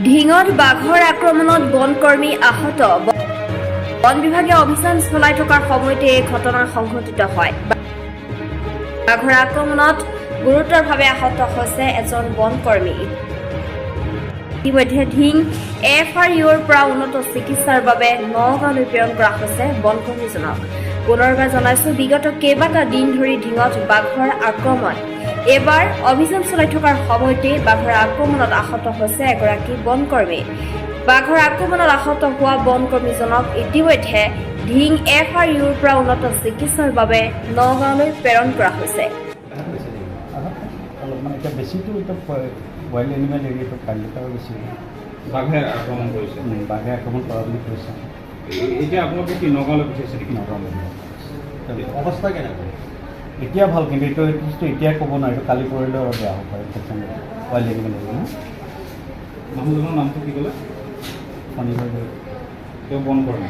ঢিঙত বাঘৰ আক্ৰমণত বনকৰ্মী আহত। বন বিভাগে অভিযান চলাই থকাৰ সময়তে এই ঘটনা সংঘটিত হয়। বাঘৰ আক্ৰমণত গুৰুতৰভাৱে আহত হৈছে এজন বনকৰ্মী। ইতিমধ্যে ঢিং FRUৰ পৰা উন্নত চিকিৎসাৰ বাবে নগাঁৱলৈ প্ৰেৰণ কৰা হৈছে বনকৰ্মীজনক। পুনৰবাৰ জনাইছো, বিগত কেইবাটা দিন ধৰি ঢিঙত বাঘৰ আক্ৰমণ। এবাৰ অভিযান চলাই থকাৰ সময়তে বাঘৰ আক্ৰমণত আহত হৈছে এগৰাকী বনকৰ্মী। বাঘৰ আক্ৰমণত আহত হোৱা বনকৰ্মীজনক ইতিমধ্যে ঢিং FRUৰ পৰা উন্নত চিকিৎসাৰ বাবে নগাঁৱলৈ প্ৰেৰণ কৰা হৈছে। ৱাইল্ড এনিমেল এৰিয়াটো কালিকাও বেছি বাঘে আক্ৰমণ কৰিছে। বাঘে আক্ৰমণ কৰা বুলি কৈছে। এতিয়া আপোনালোকে কি নগাঁৱলৈ পঠিয়াইছে নেকি? নগাঁৱলৈ অৱস্থা কেনেকুৱা? এতিয়া ভাল, কিন্তু এইটো বস্তু এতিয়াই ক'ব নোৱাৰি, এইটো কালি কৰিলেও অলপ বেয়া হ'ব পাৰে। ৱাইল্ড এনিমেল এৰিয়া মানুহজনৰ নামটো কি ক'লে? শনিবাৰ তেওঁ বনকৰ্মী।